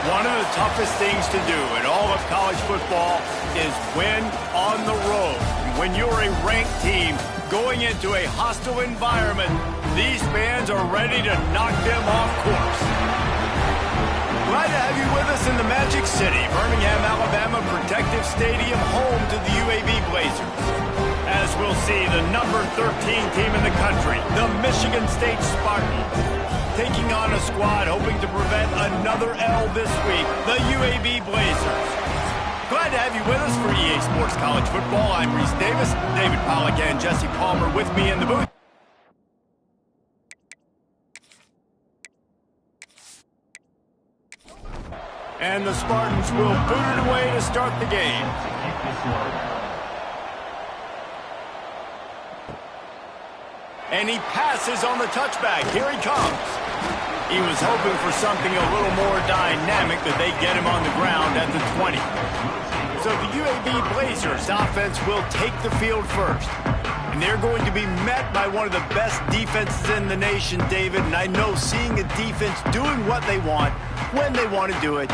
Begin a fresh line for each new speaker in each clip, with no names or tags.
One of the toughest things to do in all of college football is win on the road. When you're a ranked team going into a hostile environment, these fans are ready to knock them off course. Glad to have you with us in the Magic City, Birmingham, Alabama Protective Stadium, home to the UAB Blazers. As we'll see, the number 13 team in the country, the Michigan State Spartans, taking on a squad hoping to prevent another L this week, the UAB Blazers. Glad to have you with us for EA Sports College Football. I'm Reese Davis, David Pollack and Jesse Palmer with me in the booth. And the Spartans will boot it away to start the game. And he passes on the touchback. Here he comes. He was hoping for something a little more dynamic, that they get him on the ground at the 20. So the UAB Blazers offense will take the field first. And they're going to be met by one of the best defenses in the nation, David. And I know seeing a defense doing what they want, when they want to do it,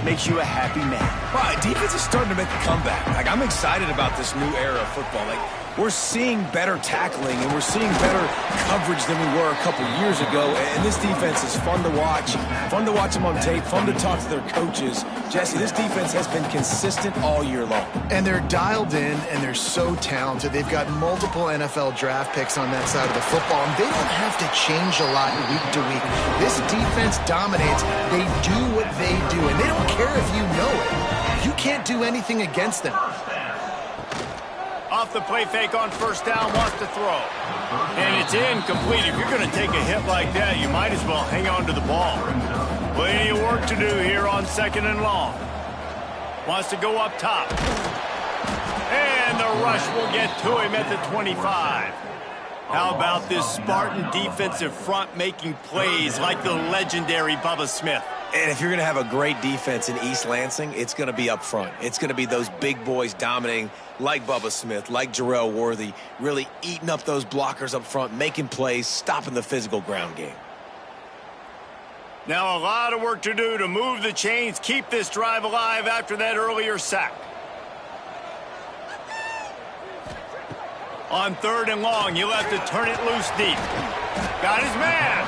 makes you a happy man.
Well, defense is starting to make a comeback. I'm excited about this new era of football. We're seeing better tackling, and we're seeing better coverage than we were a couple years ago. And this defense is fun to watch them on tape, fun to talk to their coaches. Jesse, this defense has been consistent all year long.
And they're dialed in, and they're so talented. They've got multiple NFL draft picks on that side of the football, and they don't have to change a lot week to week. This defense dominates. They do what they do, and they don't care if you know it. You can't do anything against them.
Off the play fake on first down, wants to throw. And it's incomplete. If you're going to take a hit like that, you might as well hang on to the ball. Plenty of work to do here on 2nd and long. Wants to go up top. And the rush will get to him at the 25. How about this Spartan defensive front making plays like the legendary Bubba Smith?
And if you're going to have a great defense in East Lansing, it's going to be up front. It's going to be those big boys dominating like Bubba Smith, like Jarrell Worthy, really eating up those blockers up front, making plays, stopping the physical ground game.
Now a lot of work to do to move the chains, keep this drive alive after that earlier sack. On 3rd and long, he'll have to turn it loose deep. Got his man.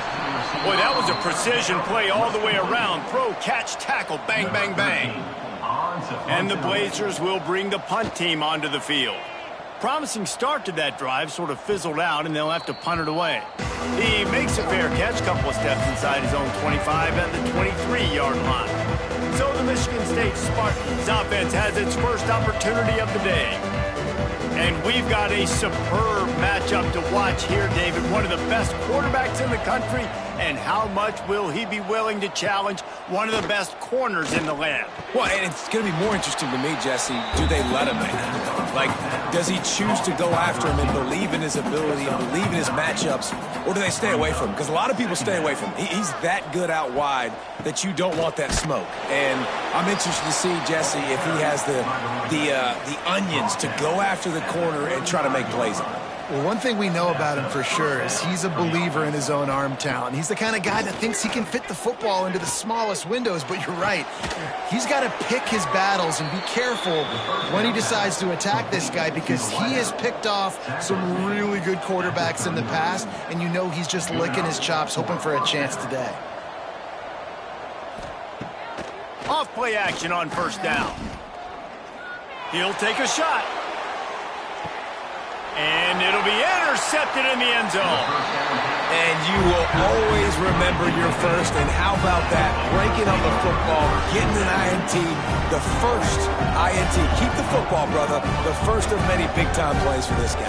Boy, that was a precision play all the way around. Throw, catch, tackle, bang, bang, bang. And the Blazers will bring the punt team onto the field. Promising start to that drive, sort of fizzled out, and they'll have to punt it away. He makes a fair catch, couple of steps inside his own 25 at the 23-yard line. So the Michigan State Spartans offense has its first opportunity of the day. And we've got a superb matchup to watch here, David. One of the best quarterbacks in the country. And how much will he be willing to challenge one of the best corners in the land?
Well, and it's going to be more interesting to me, Jesse, do they let him in? Like, does he choose to go after him and believe in his ability and believe in his matchups, or do they stay away from him? Because a lot of people stay away from him. He's that good out wide that you don't want that smoke. And I'm interested to see, Jesse, if he has the onions to go after the corner and try to make plays on it.
Well, one thing we know about him for sure is he's a believer in his own arm talent. He's the kind of guy that thinks he can fit the football into the smallest windows, but you're right. He's got to pick his battles and be careful when he decides to attack this guy, because he has picked off some really good quarterbacks in the past, and you know he's just licking his chops, hoping for a chance today.
Off play action on first down. He'll take a shot. And it'll be intercepted in the end zone.
And you will always remember your first. And how about that? Breaking up the football, getting an INT, the first INT. Keep the football, brother. The first of many big-time plays for this guy.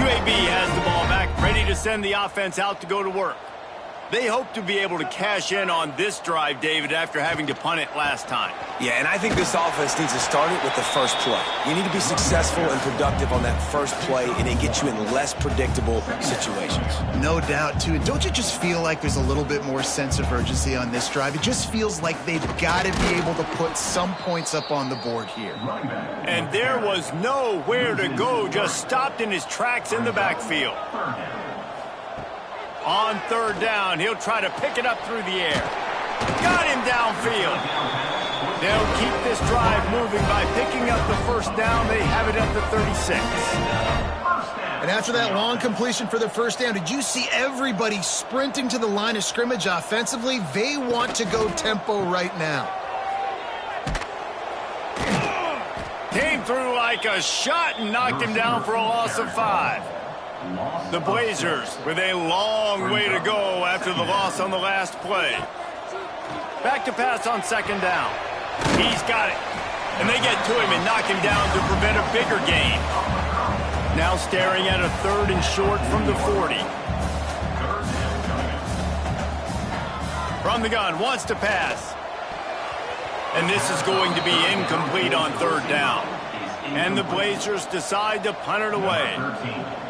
UAB has the ball back, ready to send the offense out to go to work. They hope to be able to cash in on this drive, David, after having to punt it last time.
Yeah, and I think this offense needs to start it with the first play. You need to be successful and productive on that first play, and it gets you in less predictable situations.
No doubt, too. And don't you just feel like there's a little bit more sense of urgency on this drive? It just feels like they've got to be able to put some points up on the board here.
And there was nowhere to go, just stopped in his tracks in the backfield. On third down, he'll try to pick it up through the air. Got him downfield. They'll keep this drive moving by picking up the first down. They have it at the 36.
And after that long completion for the first down, did you see everybody sprinting to the line of scrimmage offensively? They want to go tempo right now.
Came through like a shot and knocked him down for a loss of 5. The Blazers with a long way to go after the loss on the last play. Back to pass on second down. He's got it. And they get to him and knock him down to prevent a bigger gain. Now staring at a third and short from the 40. From the gun, wants to pass. And this is going to be incomplete on third down. And the Blazers decide to punt it away.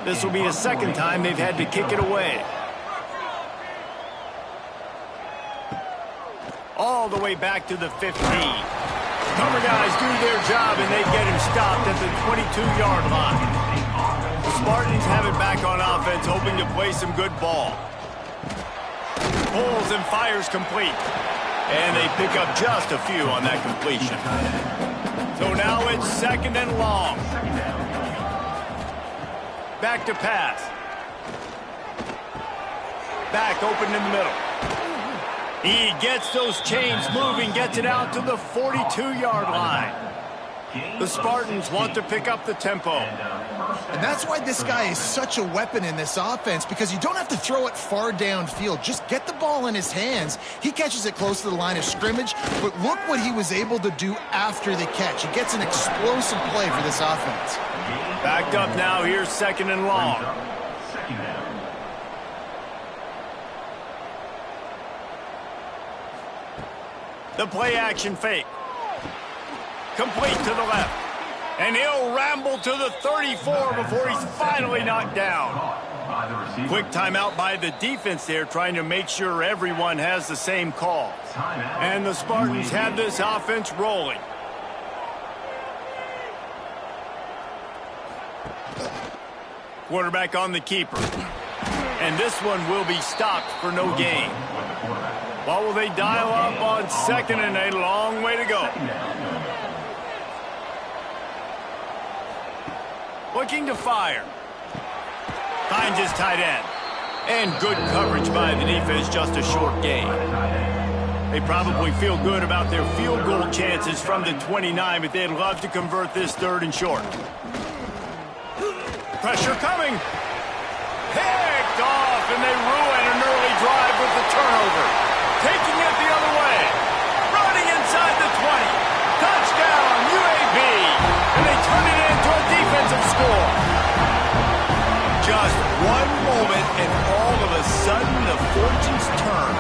This will be the second time they've had to kick it away. All the way back to the 15. Cover guys do their job, and they get him stopped at the 22-yard line. The Spartans have it back on offense, hoping to play some good ball. Pulls and fires complete. And they pick up just a few on that completion. So now it's second and long. Back to pass. Back open in the middle. He gets those chains moving, gets it out to the 42-yard line. The Spartans want to pick up the tempo.
And that's why this guy is such a weapon in this offense, because you don't have to throw it far downfield. Just get the ball in his hands. He catches it close to the line of scrimmage, but look what he was able to do after the catch. He gets an explosive play for this offense.
Backed up now, here's second and long. The play action fake. Complete to the left. And he'll ramble to the 34 before he's finally knocked down. Quick timeout by the defense there, trying to make sure everyone has the same call. And the Spartans have this offense rolling. Quarterback on the keeper. And this one will be stopped for no gain. What will they dial up on second and a long way to go? Looking to fire. Finds his tight end. And good coverage by the defense, just a short gain. They probably feel good about their field goal chances from the 29, but they'd love to convert this third and short. Pressure coming. Picked off, and they ruin an early drive with the turnover. Taking it the other way. Running inside the 20. Touchdown, UAB. And they turn it into a defensive score. Just one moment, and all of a sudden, the fortunes turn.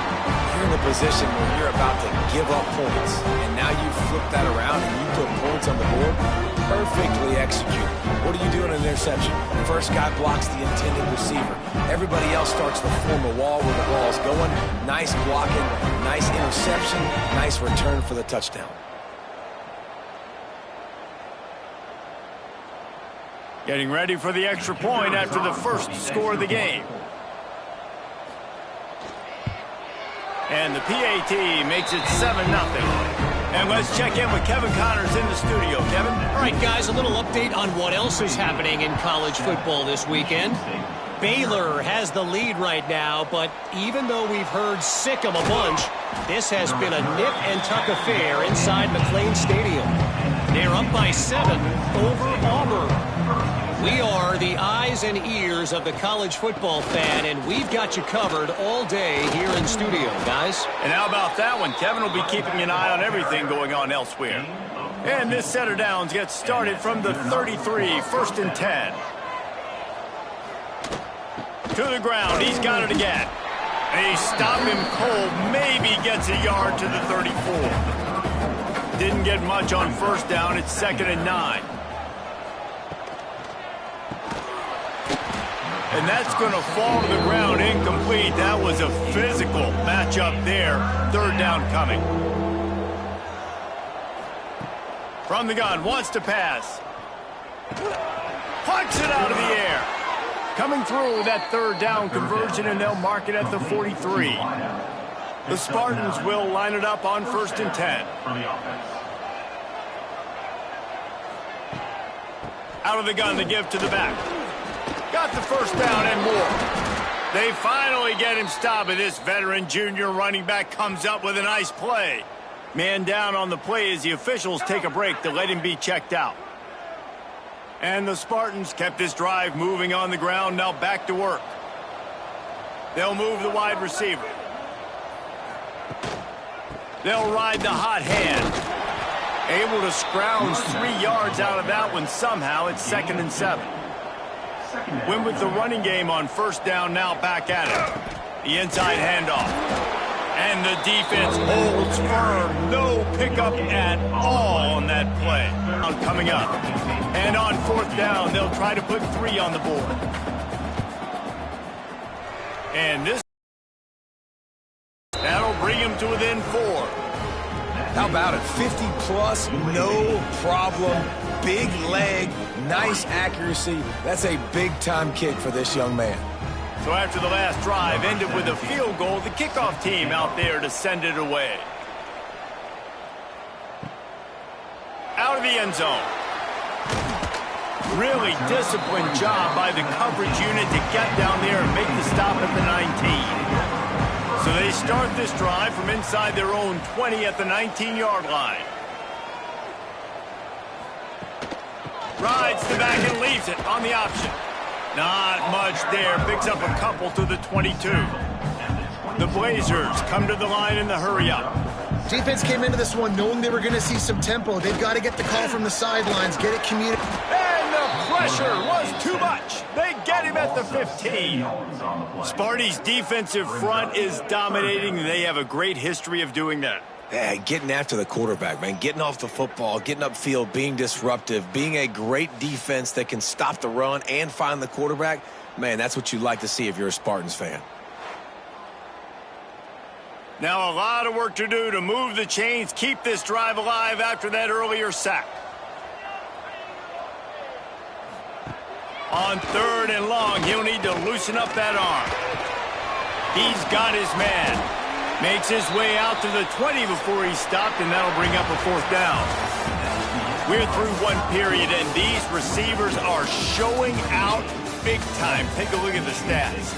You're in a position where you're about to give up points, and now you flip that around and you put points on the board. Perfectly executed. What do you do in an interception? First guy blocks the intended receiver. Everybody else starts to form a wall where the ball's going. Nice blocking, nice interception, nice return for the touchdown.
Getting ready for the extra point after the first score of the game. And the PAT makes it 7-0. And let's check in with Kevin Connors in the studio. Kevin?
All right, guys, a little update on what else is happening in college football this weekend. Baylor has the lead right now, but even though we've heard sick 'em a bunch, this has been a nip-and-tuck affair inside McLean Stadium. They're up by 7 over Auburn. We are the eyes and ears of the college football fan, and we've got you covered all day here in studio, guys.
And how about that one? Kevin will be keeping an eye on everything going on elsewhere. And this set of downs gets started from the 33, 1st and 10. To the ground, he's got it again. They stop him cold, maybe gets a yard to the 34. Didn't get much on first down. It's 2nd and 9. And that's going to fall to the ground incomplete. That was a physical matchup there. 3rd down coming. From the gun, wants to pass. Punts it out of the air. Coming through that 3rd down conversion, and they'll mark it at the 43. The Spartans will line it up on 1st and 10. Out of the gun, the give to the back. Got the 1st down and more. They finally get him stopped, and this veteran junior running back comes up with a nice play. Man down on the play as the officials take a break to let him be checked out. And the Spartans kept this drive moving on the ground, now back to work. They'll move the wide receiver. They'll ride the hot hand. Able to scrounge 3 yards out of that one somehow. It's 2nd and 7. Win with the running game on 1st down, now back at it. The inside handoff. And the defense holds firm. No pickup at all on that play. Coming up. And on 4th down, they'll try to put 3 on the board. And that'll bring him to within 4.
How about it? 50-plus, no problem. Big leg, nice accuracy. That's a big-time kick for this young man.
So after the last drive ended with a field goal, the kickoff team out there to send it away. Out of the end zone. Really disciplined job by the coverage unit to get down there and make the stop at the 19. So they start this drive from inside their own 20 at the 19-yard line. Rides the back and leaves it on the option. Not much there. Picks up a couple to the 22. The Blazers come to the line in the hurry-up.
Defense came into this one knowing they were going to see some tempo. They've got to get the call from the sidelines, get it communicated.
And the pressure was too much. They get him at the 15. Sparty's defensive front is dominating. They have a great history of doing that.
Yeah, getting after the quarterback, man. Getting off the football, getting upfield, being disruptive, being a great defense that can stop the run and find the quarterback. Man, that's what you like to see if you're a Spartans fan.
Now a lot of work to do to move the chains, keep this drive alive after that earlier sack. On 3rd and long, he'll need to loosen up that arm. He's got his man. Makes his way out to the 20 before he's stopped, and that'll bring up a 4th down. We're through one period, and these receivers are showing out big time. Take a look at the stats.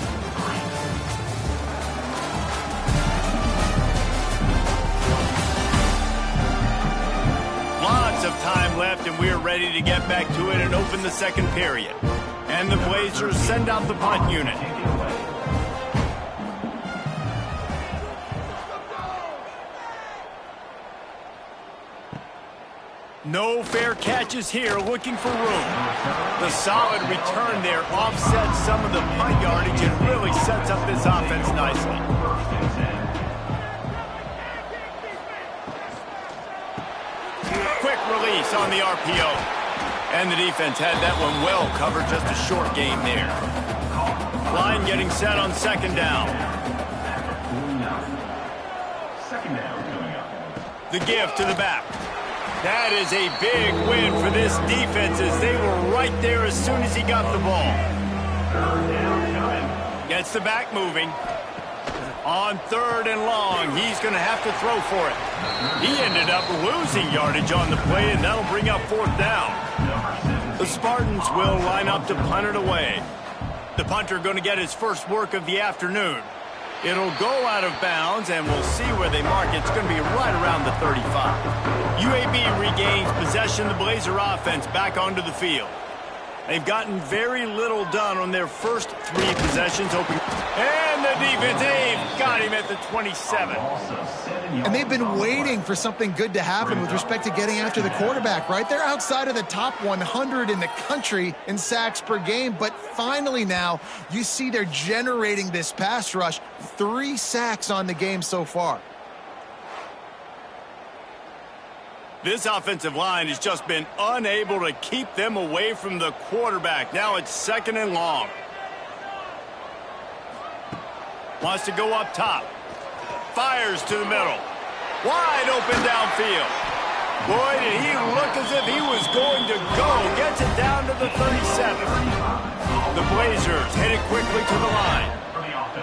Lots of time left, and we're ready to get back to it and open the 2nd period. And the Blazers send out the punt unit. No fair catches here, looking for room. The solid return there offsets some of the punt yardage and really sets up this offense nicely. Quick release on the RPO. And the defense had that one well covered, just a short game there. Line getting set on 2nd down. The give to the back. That is a big win for this defense as they were right there as soon as he got the ball. Gets the back moving. On 3rd and long, he's going to have to throw for it. He ended up losing yardage on the play, and that'll bring up 4th down. The Spartans will line up to punt it away. The punter going to get his first work of the afternoon. It'll go out of bounds, and we'll see where they mark it. It's going to be right around the 35. UAB regains possession. The Blazer offense back onto the field. They've gotten very little done on their first 3 possessions. And the defense, they've got got him at the 27.
And they've been waiting for something good to happen with respect to getting after the quarterback, right? They're outside of the top 100 in the country in sacks per game, but finally now you see they're generating this pass rush. 3 sacks on the game so far.
This offensive line has just been unable to keep them away from the quarterback. Now it's 2nd and long. Wants to go up top. Fires to the middle. Wide open downfield. Boy, did he look as if he was going to go. Gets it down to the 37. The Blazers headed quickly to the line.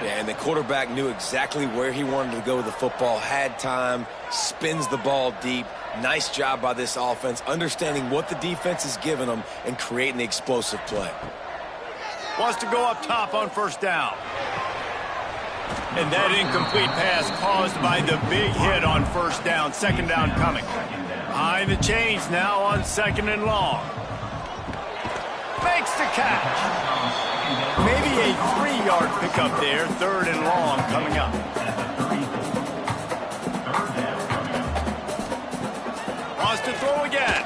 Yeah, and the quarterback knew exactly where he wanted to go with the football, had time, spins the ball deep. Nice job by this offense, understanding what the defense is giving them and creating the explosive play.
Wants to go up top on 1st down. And that incomplete pass caused by the big hit on 1st down. 2nd down coming. Behind the chains now on 2nd and long. Makes the catch. Maybe a 3-yard pickup there. 3rd and long coming up. Wants to throw again.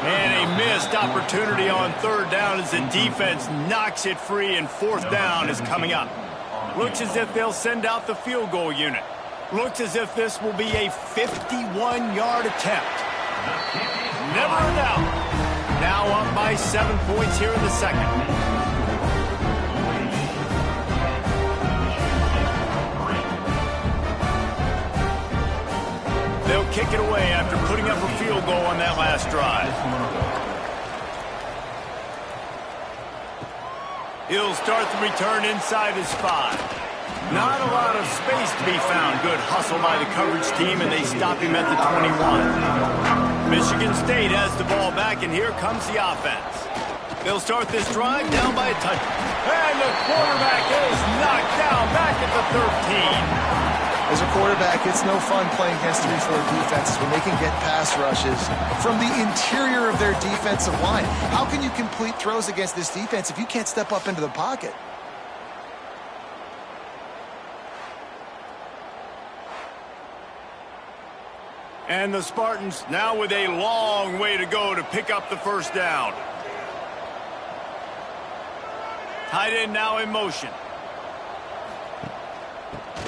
And a missed opportunity on 3rd down as the defense knocks it free, and 4th down is coming up. Looks as if they'll send out the field goal unit. Looks as if this will be a 51-yard attempt. Never a doubt. Now up by 7 points here in the 2nd. They'll kick it away after putting up a field goal on that last drive. He'll start the return inside his 5. Not a lot of space to be found. Good hustle by the coverage team, and they stop him at the 21. Michigan State has the ball back, and here comes the offense. They'll start this drive down by a touchdown. And the quarterback is knocked down back at the 13.
As a quarterback, it's no fun playing against 3-4 defenses when they can get pass rushes from the interior of their defensive line. How can you complete throws against this defense if you can't step up into the pocket?
And the Spartans now with a long way to go to pick up the 1st down. Tight end now in motion.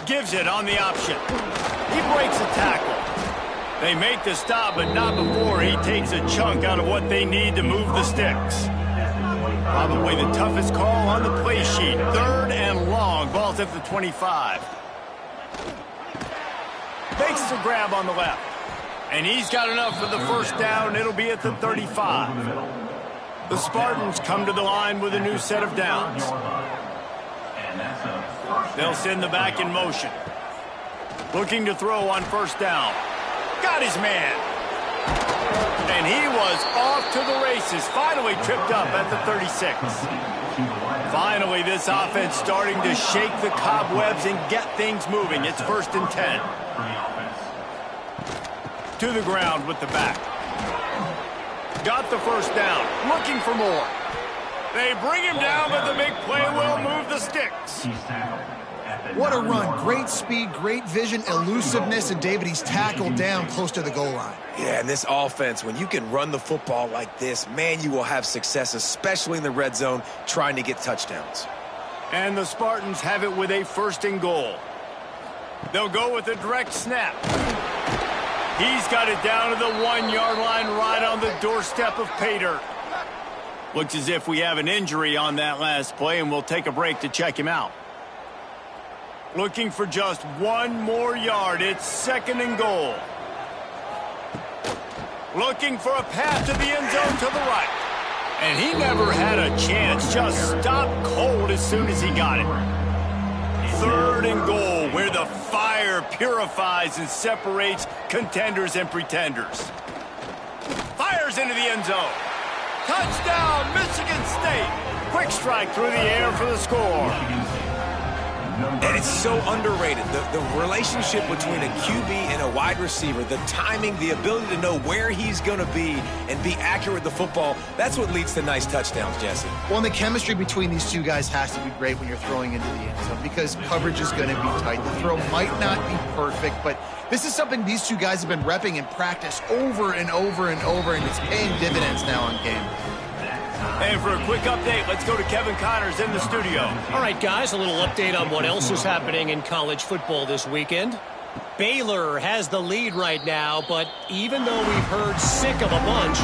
Gives it on the option. He breaks a tackle. They make the stop, but not before he takes a chunk out of what they need to move the sticks. Probably the toughest call on the play sheet. 3rd and long. Ball's at the 25. Makes the grab on the left. And he's got enough for the 1st down. It'll be at the 35. The Spartans come to the line with a new set of downs. They'll send the back in motion. Looking to throw on 1st down. Got his man. And he was off to the races. Finally tripped up at the 36. Finally, this offense starting to shake the cobwebs and get things moving. It's 1st and 10. To the ground with the back. Got the 1st down. Looking for more. They bring him down, but the big play will move the sticks.
What a run. Great speed, great vision, elusiveness, and David, he's tackled down close to the goal line.
Yeah, and this offense, when you can run the football like this, man, you will have success, especially in the red zone, trying to get touchdowns.
And the Spartans have it with a 1st and goal. They'll go with a direct snap. He's got it down to the 1-yard line right on the doorstep of pay dirt. Looks as if we have an injury on that last play, and we'll take a break to check him out. Looking for just 1 more yard. It's 2nd and goal. Looking for a path to the end zone to the right. And he never had a chance. Just stopped cold as soon as he got it. 3rd and goal, where the fire purifies and separates contenders and pretenders. Fires into the end zone. Touchdown, Michigan State. Quick strike through the air for the score.
And it's so underrated. The relationship between a QB and a wide receiver, the timing, the ability to know where he's going to be and be accurate with the football, that's what leads to nice touchdowns, Jesse.
Well, and the chemistry between these two guys has to be great when you're throwing into the end zone because coverage is going to be tight. The throw might not be perfect, but this is something these two guys have been repping in practice over and over and over, and it's paying dividends now on game.
And for a quick update, let's go to Kevin Connors in the studio.
All right, guys, a little update on what else is happening in college football this weekend. Baylor has the lead right now, but even though we've heard sick of a bunch,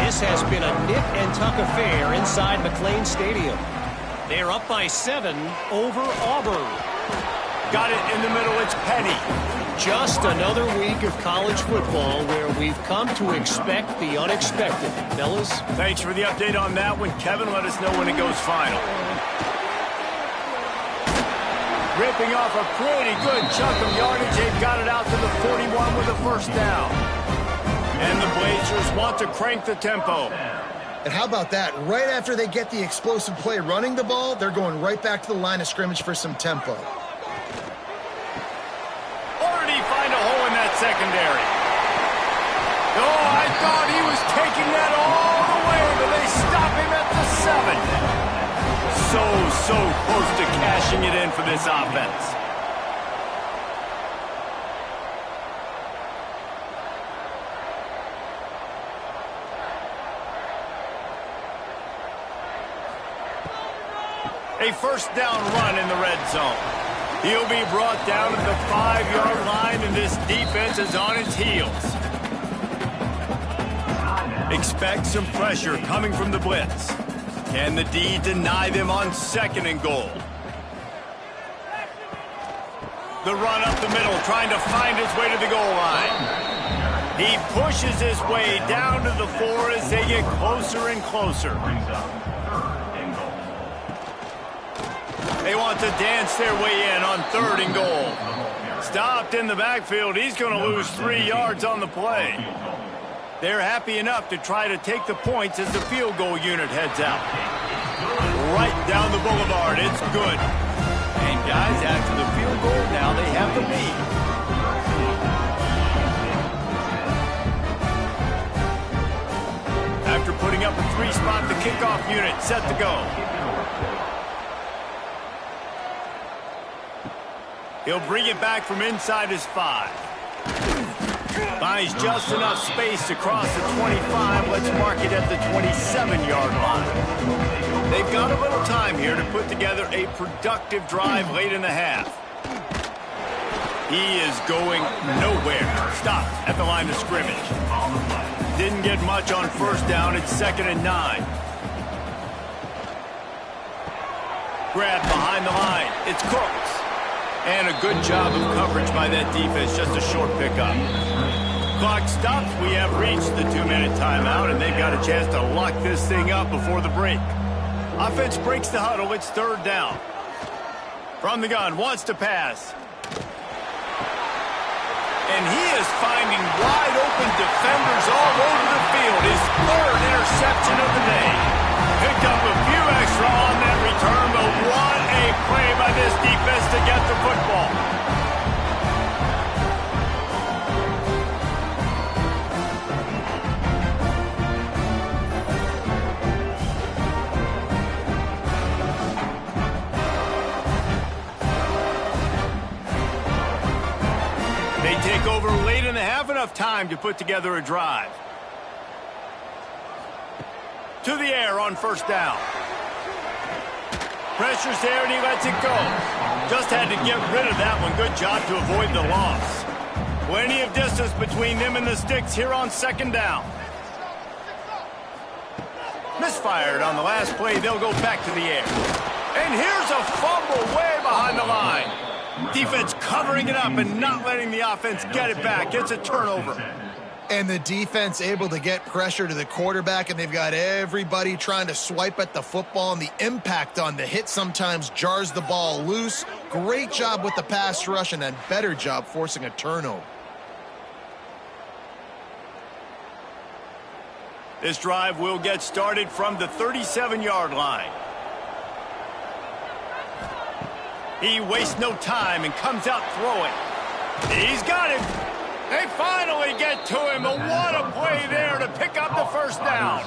this has been a nip-and-tuck affair inside McLean Stadium. They're up by 7 over Auburn.
Got it in the middle, it's Penny.
Just another week of college football where we've come to expect the unexpected. Fellas?
Thanks for the update on that one. Kevin, let us know when it goes final. Ripping off a pretty good chunk of yardage. They've got it out to the 41 with a first down. And the Blazers want to crank the tempo.
And how about that? Right after they get the explosive play running the ball, they're going right back to the line of scrimmage for some tempo.
Find a hole in that secondary. Oh, I thought he was taking that all the way, but they stop him at the 7. So close to cashing it in for this offense. A first down run in the red zone. He'll be brought down at the 5-yard line, and this defense is on its heels. Expect some pressure coming from the blitz. Can the D deny them on 2nd and goal? The run up the middle, trying to find his way to the goal line. He pushes his way down to the 4 as they get closer and closer. They want to dance their way in on 3rd and goal. Stopped in the backfield. He's going to lose 3 yards on the play. They're happy enough to try to take the points as the field goal unit heads out. Right down the boulevard. It's good. And guys, after the field goal, now they have the lead. After putting up a 3-spot, the kickoff unit set to go. He'll bring it back from inside his 5. Finds just enough space to cross the 25. Let's mark it at the 27-yard line. They've got a little time here to put together a productive drive late in the half. He is going nowhere. Stopped at the line of scrimmage. Didn't get much on first down. It's 2nd and 9. Grab behind the line. It's Cooks. And a good job of coverage by that defense. Just a short pickup. Clock stops. We have reached the 2-minute timeout, and they've got a chance to lock this thing up before the break. Offense breaks the huddle. It's 3rd down. From the gun, wants to pass. And he is finding wide open defenders all over the field. His 3rd interception of the day. Picked up a few extra on that return, but what a play by this defense to get the football. They take over late in the half, enough time to put together a drive. To the air on first down. Pressure's there and he lets it go. Just had to get rid of that one. Good job to avoid the loss. Plenty of distance between them and the sticks here on 2nd down. Misfired on the last play. They'll go back to the air. And here's a fumble way behind the line. Defense covering it up and not letting the offense get it back. It's a turnover.
And the defense able to get pressure to the quarterback, and they've got everybody trying to swipe at the football, and the impact on the hit sometimes jars the ball loose. Great job with the pass rush, and a better job forcing a turnover.
This drive will get started from the 37-yard line. He wastes no time and comes out throwing. He's got him. They finally get to him, but what a play there to pick up the first down.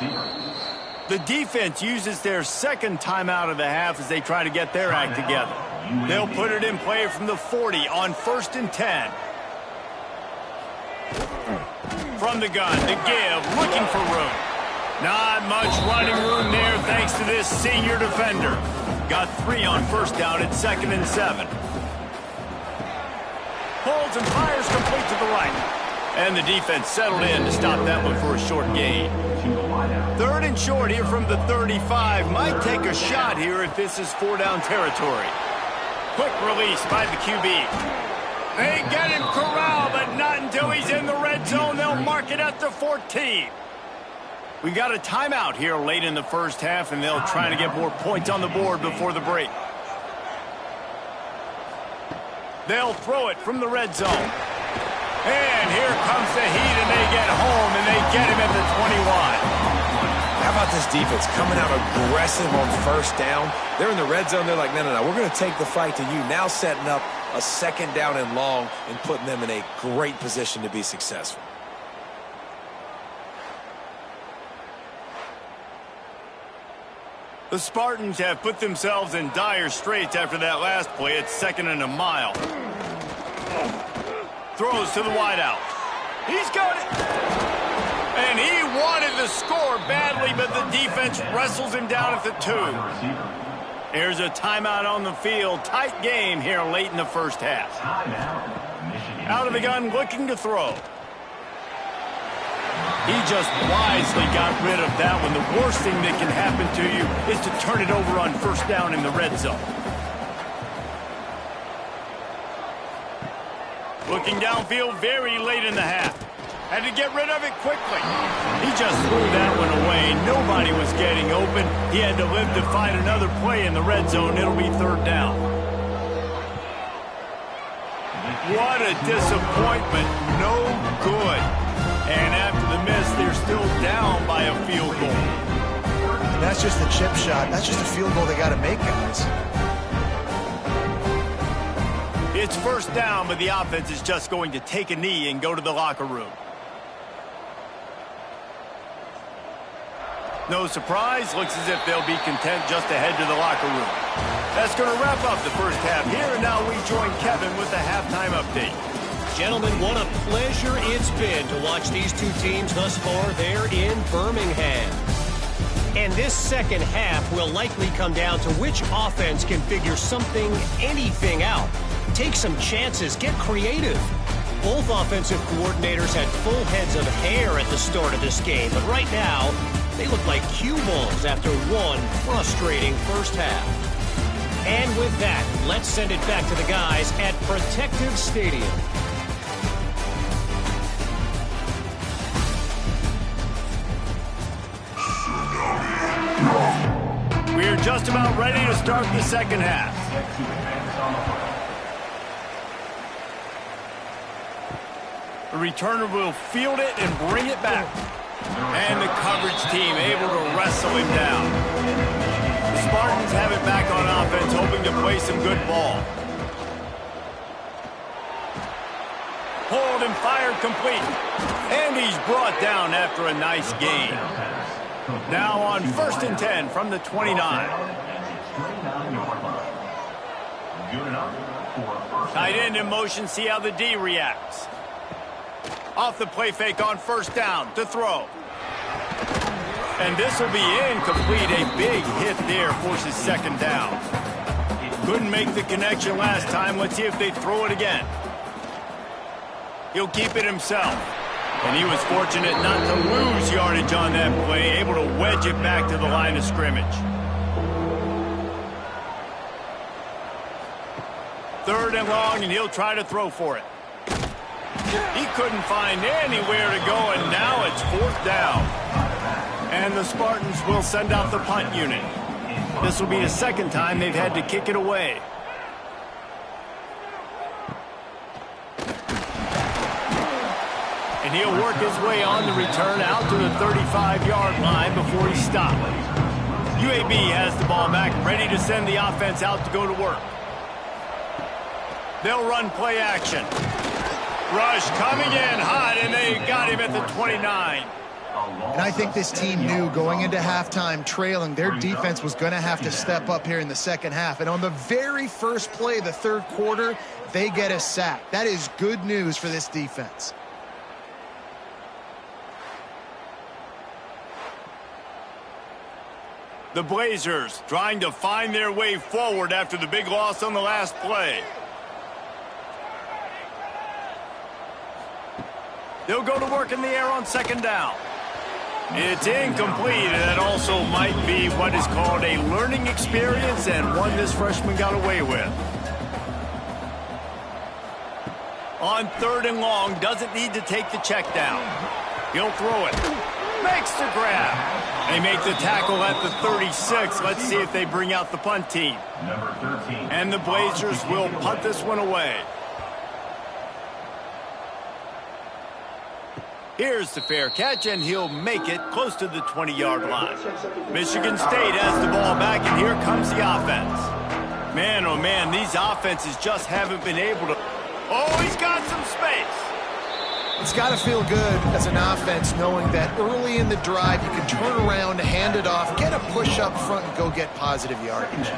The defense uses their second timeout of the half as they try to get their act together. They'll put it in play from the 40 on 1st and 10. From the gun to give, looking for room. Not much running room there thanks to this senior defender. Got 3 on 1st down at 2nd and 7. Pulls and fires complete to the right. And the defense settled in to stop that one for a short gain. 3rd and short here from the 35. Might take a shot here if this is 4-down territory. Quick release by the QB. They get him corralled, but not until he's in the red zone. They'll mark it at the 14. We got a timeout here late in the first half, and they'll try to get more points on the board before the break. They'll throw it from the red zone. And here comes the heat, and they get home, and they get him at the 21.
How about this defense coming out aggressive on 1st down? They're in the red zone. They're like, no, we're going to take the fight to you. Now setting up a 2nd down and long and putting them in a great position to be successful.
The Spartans have put themselves in dire straits after that last play. It's 2nd and a mile. Throws to the wideout. He's got it. And he wanted the score badly, but the defense wrestles him down at the 2. Here's a timeout on the field. Tight game here late in the first half. Out of the gun, looking to throw. He just wisely got rid of that one. The worst thing that can happen to you is to turn it over on 1st down in the red zone. Looking downfield very late in the half. Had to get rid of it quickly. He just threw that one away. Nobody was getting open. He had to live to find another play in the red zone. It'll be 3rd down. What a disappointment. No good. And after the miss, they're still down by a field goal.
And that's just the chip shot. That's just a field goal they got to make, guys.
It's 1st down, but the offense is just going to take a knee and go to the locker room. No surprise. Looks as if they'll be content just to head to the locker room. That's going to wrap up the first half here, and now we join Kevin with the halftime update.
Gentlemen, what a pleasure it's been to watch these two teams thus far there in Birmingham. And this second half will likely come down to which offense can figure something, anything out. Take some chances, get creative. Both offensive coordinators had full heads of hair at the start of this game, but right now, they look like cue balls after one frustrating first half. And with that, let's send it back to the guys at Protective Stadium.
We're just about ready to start the second half. The returner will field it and bring it back. And the coverage team able to wrestle him down. The Spartans have it back on offense, hoping to play some good ball. Pulled and fired complete. And he's brought down after a nice gain. Now on 1st and 10 from the 29. Tight end in motion, see how the D reacts. Off the play fake on 1st down to throw. And this will be incomplete. A big hit there forces 2nd down. Couldn't make the connection last time. Let's see if they throw it again. He'll keep it himself. And he was fortunate not to lose yardage on that play, able to wedge it back to the line of scrimmage. 3rd and long, and he'll try to throw for it. He couldn't find anywhere to go, and now it's 4th down. And the Spartans will send out the punt unit. This will be the 2nd time they've had to kick it away. And he'll work his way on the return out to the 35-yard line before he's stopped. UAB has the ball back, ready to send the offense out to go to work. They'll run play action. Rush coming in hot, and they got him at the 29.
And I think this team knew going into halftime trailing, their defense was going to have to step up here in the second half. And on the very first play of the third quarter, they get a sack. That is good news for this defense.
The Blazers trying to find their way forward after the big loss on the last play. They'll go to work in the air on second down. It's incomplete, and that also might be what is called a learning experience and one this freshman got away with. On third and long, doesn't need to take the check down. He'll throw it. Makes the grab. They make the tackle at the 36. Let's see if they bring out the punt team.
Number 13.
And the Blazers will punt this one away. Here's the fair catch, and he'll make it close to the 20-yard line. Michigan State has the ball back, and here comes the offense. Man, oh man, these offenses just haven't been able to... Oh, he's got some space.
It's got to feel good as an offense knowing that early in the drive you can turn around, hand it off, get a push up front, and go get positive yardage.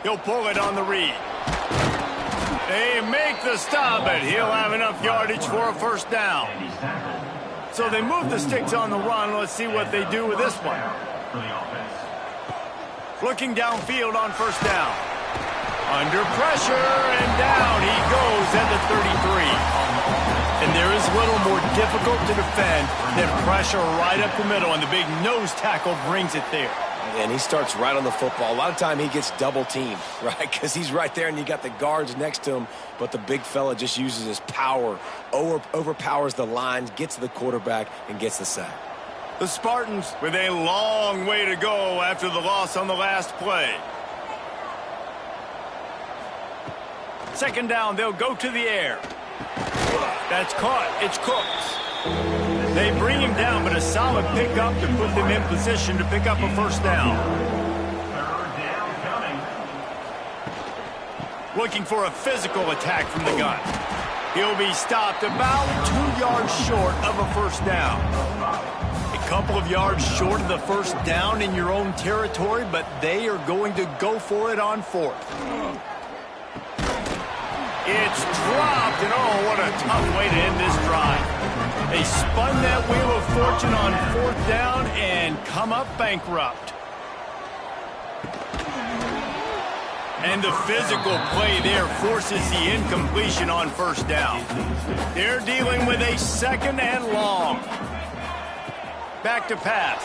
He'll pull it on the read. They make the stop, but he'll have enough yardage for a first down. So they move the sticks on the run. Let's see what they do with this one. Looking downfield on first down. Under pressure, and down he goes at the 33. And there is little more difficult to defend than pressure right up the middle, and the big nose tackle brings it there.
And he starts right on the football. A lot of time he gets double teamed, right? Because he's right there and you got the guards next to him, but the big fella just uses his power, overpowers the line, gets to the quarterback, and gets the sack.
The Spartans with a long way to go after the loss on the last play. Second down, they'll go to the air. That's caught. It's Cooks. They bring him down, but a solid pickup to put them in position to pick up a first down.
Third down coming.
Looking for a physical attack from the gun. He'll be stopped about 2 yards short of a first down. A couple of yards short of the first down in your own territory, but they are going to go for it on fourth. It's dropped, and oh, what a tough way to end this drive. They spun that wheel of fortune on fourth down and come up bankrupt. And the physical play there forces the incompletion on first down. They're dealing with a second and long. Back to pass.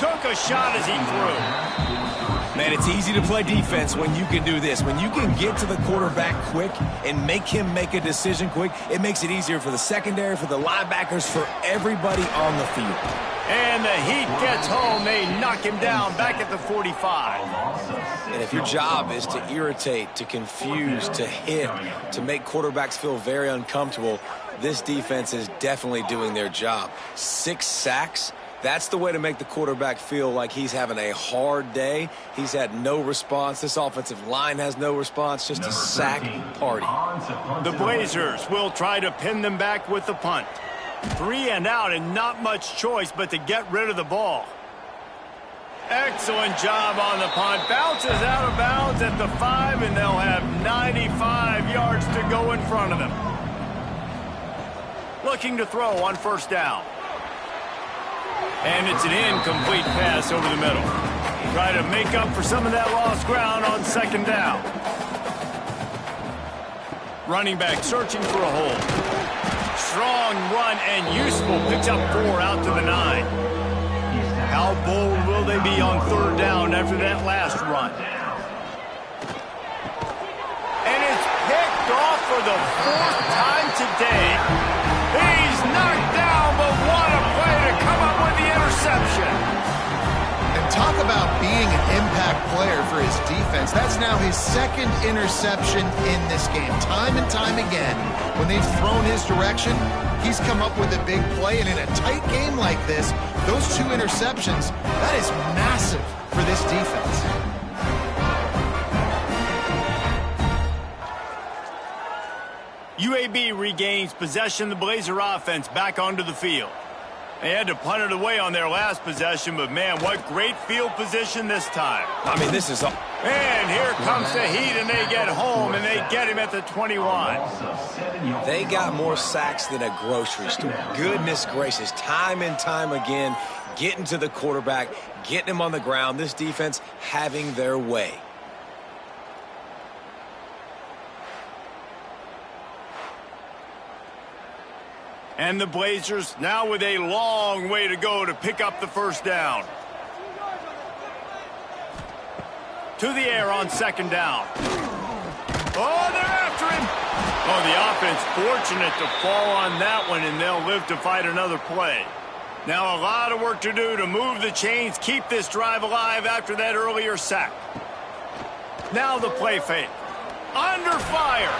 Took a shot as he threw.
Man, it's easy to play defense when you can do this. When you can get to the quarterback quick and make him make a decision quick, it makes it easier for the secondary, for the linebackers, for everybody on the field.
And the heat gets home. They knock him down back at the 45.
And if your job is to irritate, to confuse, to hit, to make quarterbacks feel very uncomfortable, this defense is definitely doing their job. 6 sacks. That's the way to make the quarterback feel like he's having a hard day. He's had no response. This offensive line has no response. Just a sack party.
The Blazers will try to pin them back with the punt. 3 and out, and not much choice but to get rid of the ball. Excellent job on the punt. Bounces out of bounds at the 5, and they'll have 95 yards to go in front of them. Looking to throw on first down. And it's an incomplete pass over the middle. Try to make up for some of that lost ground on second down. Running back searching for a hole. Strong run and useful. Picks up 4 out to the 9. How bold will they be on third down after that last run? And it's picked off for the 4th time today. He's knocked down, but what a play to come up with the interception.
And talk about being an impact player for his defense. That's now his 2nd interception in this game. Time and time again, when they've thrown his direction, he's come up with a big play. And in a tight game like this, those 2 interceptions, that is massive for this defense.
UAB regains possession of the Blazer offense back onto the field. They had to punt it away on their last possession, but, man, what great field position this time.
I mean, this is...
And here comes the Heat, and they get home, and they get him at the 21.
They got more sacks than a grocery store. Goodness gracious, time and time again, getting to the quarterback, getting him on the ground. This defense having their way.
And the Blazers now with a long way to go to pick up the first down. To the air on second down. Oh, they're after him. Oh, the offense fortunate to fall on that one, and they'll live to fight another play. Now a lot of work to do to move the chains, keep this drive alive after that earlier sack. Now the play fake. Under fire.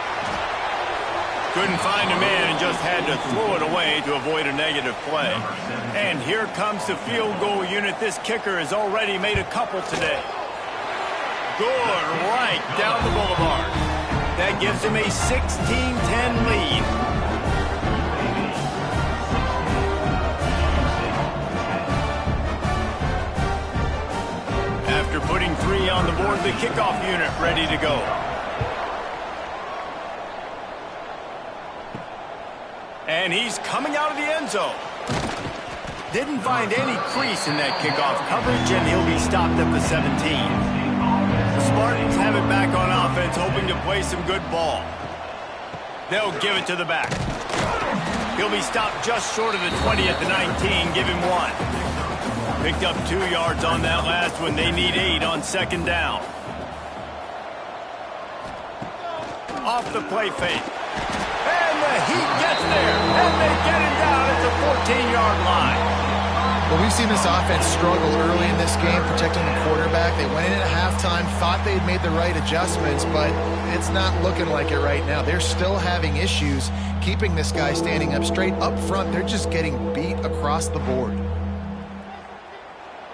Couldn't find a man and just had to throw it away to avoid a negative play. And here comes the field goal unit. This kicker has already made a couple today. Good, right down the boulevard. That gives him a 16-10 lead. After putting 3 on the board, the kickoff unit ready to go. And he's coming out of the end zone. Didn't find any crease in that kickoff coverage, and he'll be stopped at the 17. The Spartans have it back on offense, hoping to play some good ball. They'll give it to the back. He'll be stopped just short of the 20 at the 19. Give him 1. Picked up 2 yards on that last one. They need 8 on second down. Off the play fake. And the Heat gets there, and they get him down at the 14-yard line.
Well, we've seen this offense struggle early in this game, protecting the quarterback. They went in at halftime, thought they had made the right adjustments, but it's not looking like it right now. They're still having issues keeping this guy standing up straight. Up front, they're just getting beat across the board.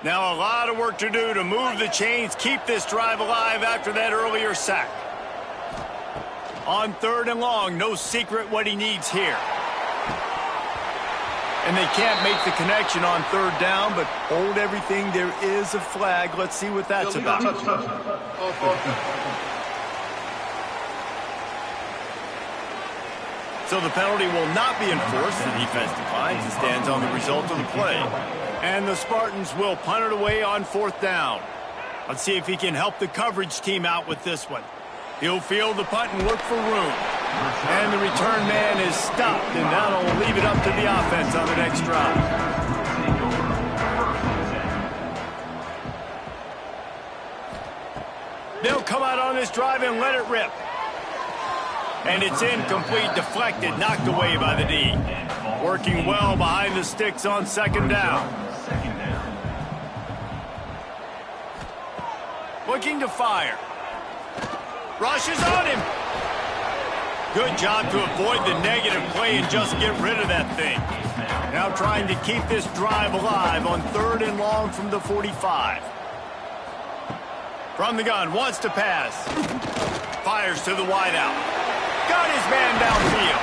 Now a lot of work to do to move the chains, keep this drive alive after that earlier sack. On 3rd and long, no secret what he needs here. And they can't make the connection on 3rd down, but hold everything. There is a flag. Let's see what that's about. So the penalty will not be enforced. The defense declines and stands on the result of the play. And the Spartans will punt it away on 4th down. Let's see if he can help the coverage team out with this one. He'll field the punt and look for room. And the return man is stopped, and that'll leave it up to the offense on the next drive. They'll come out on this drive and let it rip. And it's incomplete, deflected, knocked away by the D. Working well behind the sticks on second down. Looking to fire. Rushes on him. Good job to avoid the negative play and just get rid of that thing. Now trying to keep this drive alive on 3rd and long from the 45. From the gun, wants to pass. Fires to the wideout. Got his man downfield.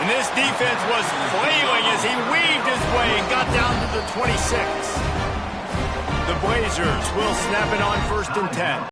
And this defense was flailing as he weaved his way and got down to the 26. The Blazers will snap it on 1st and 10.